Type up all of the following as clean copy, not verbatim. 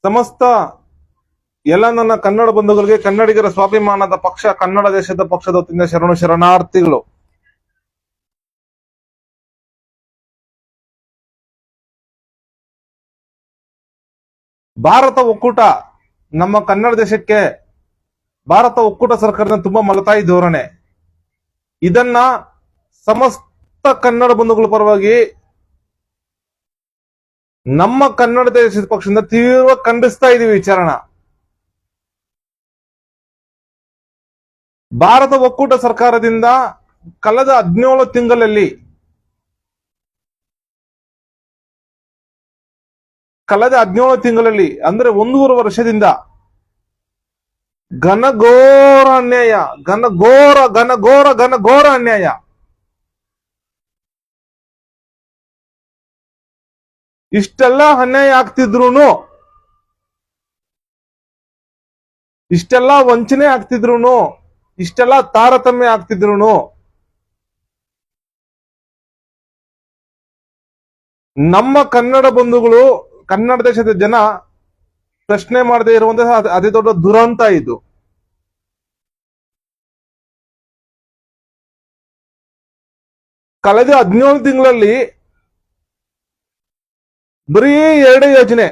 ಸಮಸ್ತ ಎಲ್ಲ ನನ್ನ ಕನ್ನಡ ಬಂಧುಗಳಿಗೆ, ಕನ್ನಡಿಗರ ಸ್ವಾಭಿಮಾನದ ಪಕ್ಷ ಕನ್ನಡ ದೇಶದ ಪಕ್ಷದ ವತಿಯಿಂದ ಶರಣು ಶರಣಾರ್ಥಿಗಳು. ಭಾರತ ಒಕ್ಕೂಟ ನಮ್ಮ ಕನ್ನಡ ದೇಶಕ್ಕೆ ಭಾರತ ಒಕ್ಕೂಟ ಸರ್ಕಾರದ ತುಂಬಾ ಮಲತಾಯಿ ಧೋರಣೆ. ಇದನ್ನ ಸಮಸ್ತ ಕನ್ನಡ ಬಂಧುಗಳ ಪರವಾಗಿ ನಮ್ಮ ಕನ್ನಡ ದೇಶದ ಪಕ್ಷದಿಂದ ತೀವ್ರ ಖಂಡಿಸ್ತಾ ಇದೀವಿ. ವಿಚಾರಣ ಭಾರತ ಒಕ್ಕೂಟ ಸರ್ಕಾರದಿಂದ ಕಳೆದ 17 ತಿಂಗಳಲ್ಲಿ ಅಂದ್ರೆ 1.5 ವರ್ಷದಿಂದ ಘನಘೋರ ಅನ್ಯಾಯ, ಘನಘೋರ ಅನ್ಯಾಯ. ಇಷ್ಟೆಲ್ಲ ಅನ್ಯಾಯ ಆಗ್ತಿದ್ರು, ಇಷ್ಟೆಲ್ಲ ವಂಚನೆ ಆಗ್ತಿದ್ರು, ಇಷ್ಟೆಲ್ಲ ತಾರತಮ್ಯ ಆಗ್ತಿದ್ರು ನಮ್ಮ ಕನ್ನಡ ಬಂಧುಗಳು, ಕನ್ನಡ ದೇಶದ ಜನ ಪ್ರಶ್ನೆ ಮಾಡದೇ ಇರುವಂತಹ ಅತಿ ದೊಡ್ಡ ದುರಂತ ಇದು. ಕಳೆದ 17 ತಿಂಗಳಲ್ಲಿ ಬರೀ 2 ಯೋಜನೆ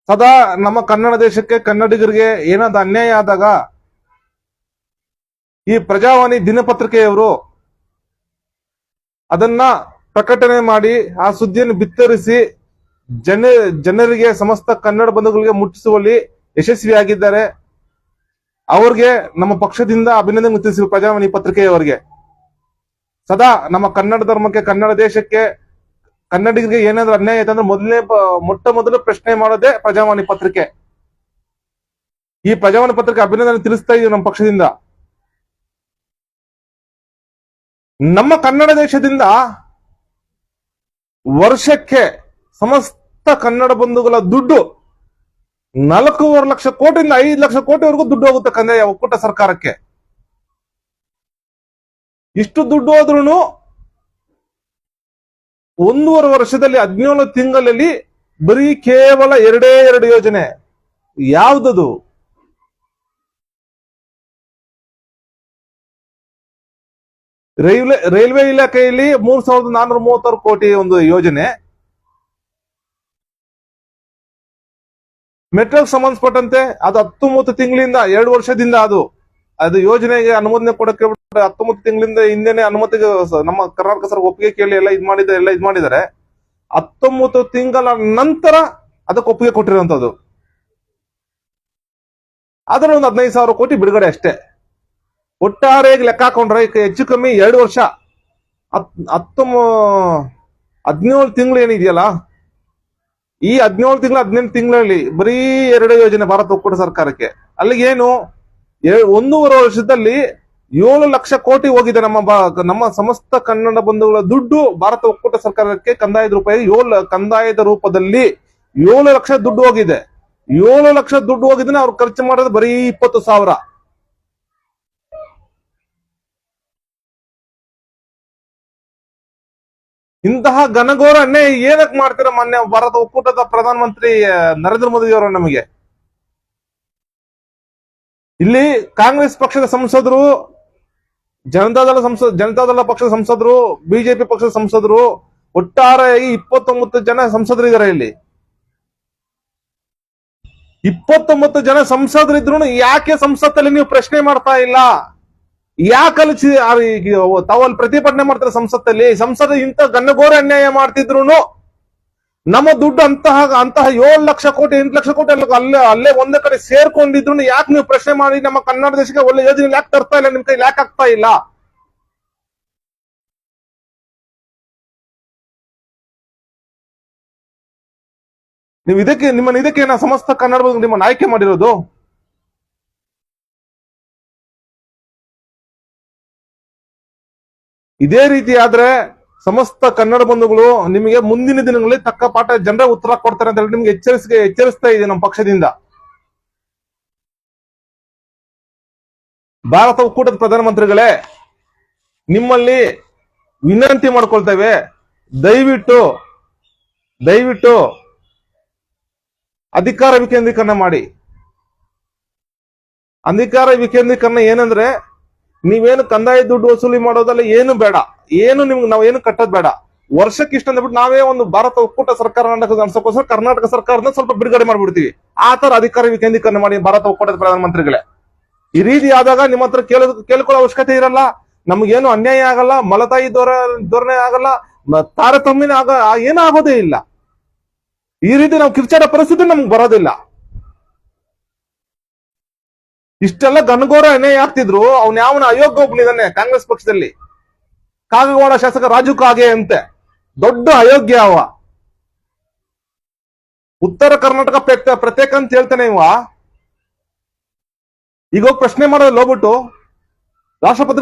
ಸದಾ ನಮ್ಮ ಕನ್ನಡ ದೇಶಕ್ಕೆ, ಕನ್ನಡಿಗರಿಗೆ ಏನಾದ ಅನ್ಯಾಯ ಆದಾಗ ಈ ಪ್ರಜಾವಾಣಿ ದಿನಪತ್ರಿಕೆಯವರು ಅದನ್ನ ಪ್ರಕಟಣೆ ಮಾಡಿ ಆ ಸುದ್ದಿಯನ್ನು ಬಿತ್ತರಿಸಿ ಜನರಿಗೆ, ಸಮಸ್ತ ಕನ್ನಡ ಬಂಧುಗಳಿಗೆ ಮುಟ್ಟಿಸುವಲ್ಲಿ ಯಶಸ್ವಿಯಾಗಿದ್ದಾರೆ. ಅವ್ರಿಗೆ ನಮ್ಮ ಪಕ್ಷದಿಂದ ಅಭಿನಂದನೆ ತಿಳಿಸಿ ಪ್ರಜಾವಾಣಿ ಪತ್ರಿಕೆಯವರಿಗೆ. ಸದಾ ನಮ್ಮ ಕನ್ನಡ ಧರ್ಮಕ್ಕೆ, ಕನ್ನಡ ದೇಶಕ್ಕೆ, ಕನ್ನಡಿಗರಿಗೆ ಏನಾದ್ರೂ ಅನ್ಯಾಯ ಆಯ್ತು ಅಂದ್ರೆ ಮೊಟ್ಟ ಮೊದಲು ಪ್ರಶ್ನೆ ಮಾಡೋದೇ ಪ್ರಜಾವಾಣಿ ಪತ್ರಿಕೆ. ಈ ಪ್ರಜಾವಾಣಿ ಪತ್ರಿಕೆ ಅಭಿನಂದನೆ ತಿಳಿಸ್ತಾ ಇದೀವಿ ನಮ್ಮ ಪಕ್ಷದಿಂದ. ನಮ್ಮ ಕನ್ನಡ ದೇಶದಿಂದ ವರ್ಷಕ್ಕೆ ಸಮಸ್ತ ಕನ್ನಡ ಬಂಧುಗಳ ದುಡ್ಡು 4.5 ಲಕ್ಷ ಕೋಟಿಯಿಂದ 5 ಲಕ್ಷ ಕೋಟಿವರೆಗೂ ದುಡ್ಡು ಹೋಗುತ್ತೆ ಕಂದಾಯ ಒಕ್ಕೂಟ ಸರ್ಕಾರಕ್ಕೆ. ಇಷ್ಟು ದುಡ್ಡು ಹೋದ್ರೂ 1.5 ವರ್ಷದಲ್ಲಿ 17 ತಿಂಗಳಲ್ಲಿ ಬರೀ ಕೇವಲ 2 ಯೋಜನೆ. ಯಾವ್ದದು? ರೈಲ್ವೆ ಇಲಾಖೆಯಲ್ಲಿ 3,436 ಕೋಟಿ ಒಂದು ಯೋಜನೆ. ಮೆಟ್ರೋಗೆ ಸಂಬಂಧಪಟ್ಟಂತೆ ಅದು 19 ತಿಂಗಳಿಂದ 2 ವರ್ಷದಿಂದ ಅದು ಯೋಜನೆಗೆ ಅನುಮೋದನೆ ಕೊಡಕ್ಕೆ 19 ತಿಂಗಳಿಂದ ಹಿಂದೆನೆ ಅನುಮತಿಗೆ ನಮ್ಮ ಕರ್ನಾಟಕ ಸರ್ಕಾರ ಒಪ್ಪಿಗೆ ಕೇಳಿ ಎಲ್ಲ ಇದ್ ಮಾಡಿದ್ದಾರೆ. 19 ತಿಂಗಳ ನಂತರ ಅದಕ್ಕೆ ಒಪ್ಪಿಗೆ ಕೊಟ್ಟಿರುವಂತದ್ದು. ಅದರ ಒಂದು 15,000 ಕೋಟಿ ಬಿಡುಗಡೆ ಅಷ್ಟೇ. ಒಟ್ಟಾರೆಯಾಗಿ ಲೆಕ್ಕ ಹಾಕೊಂಡ್ರೆ ಹೆಚ್ಚು ಕಮ್ಮಿ 2 ವರ್ಷ 17 ತಿಂಗಳು ಏನಿದೆಯಲ್ಲ, ಈ 17 ತಿಂಗಳು 18 ತಿಂಗಳಲ್ಲಿ ಬರೀ 2 ಯೋಜನೆ ಭಾರತ ಒಕ್ಕೂಟ ಸರ್ಕಾರಕ್ಕೆ. ಅಲ್ಲಿಗೆ ಏನು 1.5 ವರ್ಷದಲ್ಲಿ 7 ಲಕ್ಷ ಕೋಟಿ ಹೋಗಿದೆ. ನಮ್ಮ ಸಮಸ್ತ ಕನ್ನಡ ಬಂಧುಗಳ ದುಡ್ಡು ಭಾರತ ಒಕ್ಕೂಟ ಸರ್ಕಾರಕ್ಕೆ ಕಂದಾಯದ ರೂಪದಲ್ಲಿ 7 ಲಕ್ಷ ದುಡ್ಡು ಹೋಗಿದೆ. 7 ಲಕ್ಷ ದುಡ್ಡು ಹೋಗಿದ್ರೆ ಅವ್ರು ಖರ್ಚು ಮಾಡೋದು ಬರೀ 20,000. ಇಂತಹ ಘನಘೋರ ಅನ್ಯಾಯ ಏನಕ್ಕೆ ಮಾಡ್ತೀರಾ ಮಾನ್ಯ ಭಾರತ ಒಕ್ಕೂಟದ ಪ್ರಧಾನಮಂತ್ರಿ ನರೇಂದ್ರ ಮೋದಿ ಅವರು? ನಮಗೆ ಇಲ್ಲಿ ಕಾಂಗ್ರೆಸ್ ಪಕ್ಷದ ಸಂಸದರು, ಜನತಾದಳ ಪಕ್ಷದ ಸಂಸದರು, ಬಿಜೆಪಿ ಪಕ್ಷದ ಸಂಸದರು, ಒಟ್ಟಾರೆಯಾಗಿ 29 ಜನ ಸಂಸದರು ಇದ್ದಾರೆ. ಇಲ್ಲಿ 29 ಜನ ಸಂಸದರಿದ್ರು ಯಾಕೆ ಸಂಸತ್ತಲ್ಲಿ ನೀವು ಪ್ರಶ್ನೆ ಮಾಡ್ತಾ ಇಲ್ಲ? ಯಾಕೆ ತಾವಲ್ಲಿ ಪ್ರತಿಭಟನೆ ಮಾಡ್ತಾರೆ ಸಂಸದ ಇಂತ ಘನಘೋರ ಅನ್ಯಾಯ ಮಾಡ್ತಿದ್ರು ನಮ್ಮ ದುಡ್ಡು ಅಂತಹ 7 ಲಕ್ಷ ಕೋಟಿ 8 ಲಕ್ಷ ಕೋಟಿ ಅಲ್ಲೇ ಒಂದೇ ಕಡೆ ಸೇರ್ಕೊಂಡಿದ್ರು ಯಾಕೆ ನೀವು ಪ್ರಶ್ನೆ ಮಾಡಿ ನಮ್ಮ ಕನ್ನಡ ದೇಶಕ್ಕೆ ಒಳ್ಳೆ ಯೋಜನೆ ಯಾಕೆ ತರ್ತಾ ಇಲ್ಲ? ನಿಮ್ ಕೈ ಯಾಕೆ ಆಗ್ತಾ ಇಲ್ಲ? ನೀವು ಇದಕ್ಕೆ ಸಮಸ್ತ ಕನ್ನಡ ನಿಮ್ಮನ್ನು ಆಯ್ಕೆ ಮಾಡಿರೋದು. ಇದೇ ರೀತಿ ಆದ್ರೆ ಸಮಸ್ತ ಕನ್ನಡ ಬಂಧುಗಳು ನಿಮಗೆ ಮುಂದಿನ ದಿನಗಳಲ್ಲಿ ತಕ್ಕ ಪಾಠ ಜನರೇ ಉತ್ತರ ಕೊಡ್ತಾರೆ ಅಂತ ಹೇಳಿ ನಿಮ್ಗೆ ಎಚ್ಚರಿಸ್ತಾ ಇದೆ ನಮ್ಮ ಪಕ್ಷದಿಂದ. ಭಾರತ ಒಕ್ಕೂಟದ ಪ್ರಧಾನಮಂತ್ರಿಗಳೇ, ನಿಮ್ಮಲ್ಲಿ ವಿನಂತಿ ಮಾಡ್ಕೊಳ್ತೇವೆ, ದಯವಿಟ್ಟು ದಯವಿಟ್ಟು ಅಧಿಕಾರ ವಿಕೇಂದ್ರೀಕರಣ ಮಾಡಿ. ಅಧಿಕಾರ ವಿಕೇಂದ್ರೀಕರಣ ಏನಂದ್ರೆ, ನೀವೇನು ಕಂದಾಯ ದುಡ್ಡು ವಸೂಲಿ ಮಾಡೋದಲ್ಲ, ಏನು ಬೇಡ, ಏನು ನಿಮ್ಗೆ ನಾವೇನು ಕಟ್ಟೋದ್ ಬೇಡ. ವರ್ಷಕ್ಕೆ ಇಷ್ಟ ಅಂದ್ಬಿಟ್ಟು ನಾವೇ ಒಂದು ಭಾರತ ಒಕ್ಕೂಟ ಸರ್ಕಾರ ನಡೆಸೋಕೋಸ್ಕರ ಕರ್ನಾಟಕ ಸರ್ಕಾರದ ಸ್ವಲ್ಪ ಬಿಡುಗಡೆ ಮಾಡ್ಬಿಡ್ತೀವಿ. ಆ ತರ ಅಧಿಕಾರ ವಿಕೇಂದ್ರೀಕರಣ ಮಾಡಿ ಭಾರತ ಒಕ್ಕೂಟದ ಪ್ರಧಾನಮಂತ್ರಿಗಳೇ. ಈ ರೀತಿ ಆದಾಗ ನಿಮ್ಮ ಹತ್ರ ಕೇಳ್ಕೊಳ್ಳೋ ಅವಶ್ಯಕತೆ ಇರಲ್ಲ. ನಮ್ಗೇನು ಅನ್ಯಾಯ ಆಗಲ್ಲ, ಮಲತಾಯಿ ಧೋರಣೆ ಆಗಲ್ಲ, ತಾರತಮ್ಯನೇ ಏನಾಗೋದೇ ಇಲ್ಲ. ಈ ರೀತಿ ನಾವು ಕಿರ್ಚಾಡೋ ಪರಿಸ್ಥಿತಿ ನಮ್ಗೆ ಬರೋದಿಲ್ಲ. ಇಷ್ಟೆಲ್ಲ ಗನಗೋರ ಅನ್ಯಾಯ ಆಗ್ತಿದ್ರು, ಅವ್ನ ಯಾವನ ಅಯೋಗ್ಯ ಒಬ್ಬನಿದಾನೆ ಕಾಂಗ್ರೆಸ್ ಪಕ್ಷದಲ್ಲಿ, ಕಾಗವಾಡ ಶಾಸಕ ರಾಜು ಕಾಗೆ ಅಂತೆ, ದೊಡ್ಡ ಅಯೋಗ್ಯ ಅವ. ಉತ್ತರ ಕರ್ನಾಟಕ ಪ್ರತ್ಯೇಕ ಅಂತ ಹೇಳ್ತಾನೆ ಇವ. ಈಗ ಪ್ರಶ್ನೆ ಮಾಡೋದು ಹೋಗ್ಬಿಟ್ಟು ರಾಷ್ಟ್ರಪತಿ